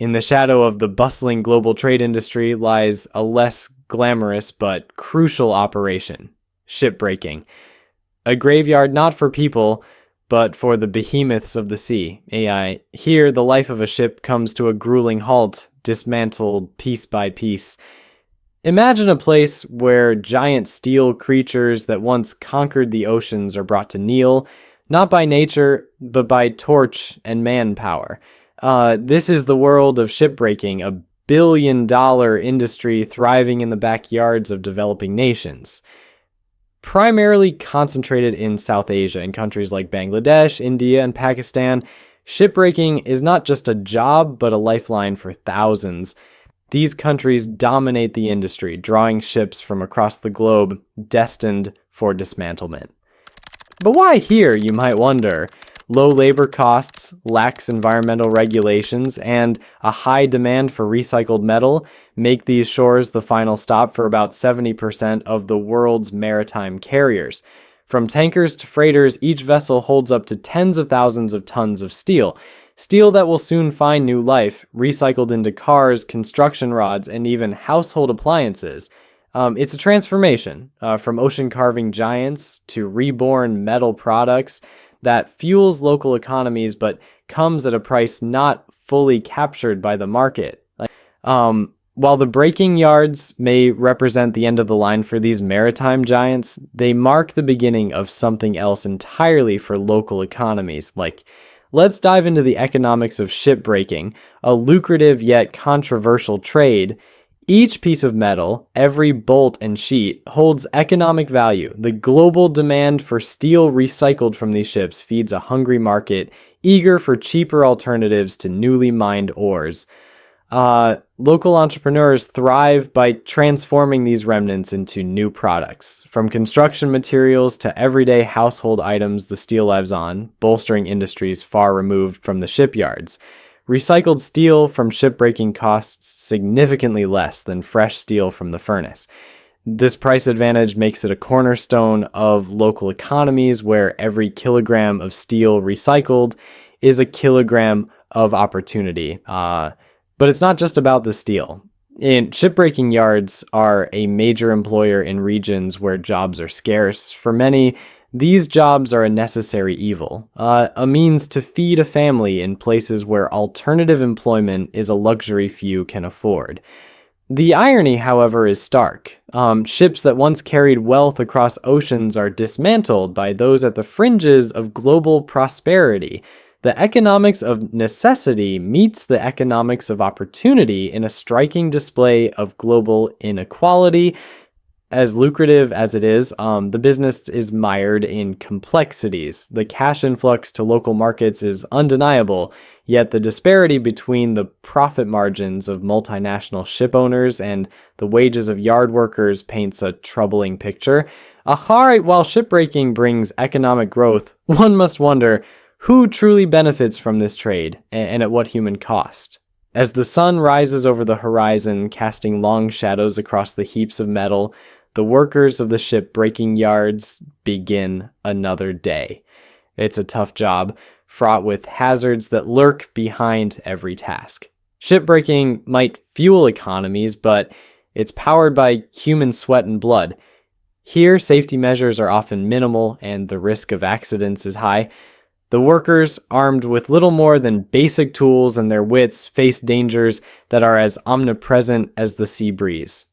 In the shadow of the bustling global trade industry lies a less glamorous but crucial operation: shipbreaking. A graveyard not for people, but for the behemoths of the sea. Here, the life of a ship comes to a grueling halt, dismantled piece by piece. Imagine a place where giant steel creatures that once conquered the oceans are brought to kneel, not by nature, but by torch and manpower. This is the world of shipbreaking, a billion-dollar industry thriving in the backyards of developing nations. Primarily concentrated in South Asia, in countries like Bangladesh, India, and Pakistan, shipbreaking is not just a job, but a lifeline for thousands. These countries dominate the industry, drawing ships from across the globe destined for dismantlement. But why here, you might wonder? Low labor costs, lax environmental regulations, and a high demand for recycled metal make these shores the final stop for about 70% of the world's maritime carriers. From tankers to freighters, each vessel holds up to tens of thousands of tons of steel. Steel that will soon find new life, recycled into cars, construction rods, and even household appliances. It's a transformation from ocean-carving giants to reborn metal products that fuels local economies but comes at a price not fully captured by the market. While the breaking yards may represent the end of the line for these maritime giants, they mark the beginning of something else entirely for local economies. Let's dive into the economics of shipbreaking, a lucrative yet controversial trade. Each piece of metal, every bolt and sheet, holds economic value. The global demand for steel recycled from these ships feeds a hungry market, eager for cheaper alternatives to newly mined ores. Local entrepreneurs thrive by transforming these remnants into new products. From construction materials to everyday household items, the steel lives on, bolstering industries far removed from the shipyards. Recycled steel from shipbreaking costs significantly less than fresh steel from the furnace. This price advantage makes it a cornerstone of local economies where every kilogram of steel recycled is a kilogram of opportunity. But it's not just about the steel. Shipbreaking yards are a major employer in regions where jobs are scarce. For many, these jobs are a necessary evil, a means to feed a family in places where alternative employment is a luxury few can afford. The irony, however, is stark. Ships that once carried wealth across oceans are dismantled by those at the fringes of global prosperity. The economics of necessity meets the economics of opportunity in a striking display of global inequality. As lucrative as it is, the business is mired in complexities. The cash influx to local markets is undeniable, yet the disparity between the profit margins of multinational ship owners and the wages of yard workers paints a troubling picture. While shipbreaking brings economic growth, one must wonder, who truly benefits from this trade, and at what human cost? As the sun rises over the horizon, casting long shadows across the heaps of metal, the workers of the ship-breaking yards begin another day. It's a tough job, fraught with hazards that lurk behind every task. Shipbreaking might fuel economies, but it's powered by human sweat and blood. Here, safety measures are often minimal, and the risk of accidents is high. The workers, armed with little more than basic tools and their wits, face dangers that are as omnipresent as the sea breeze.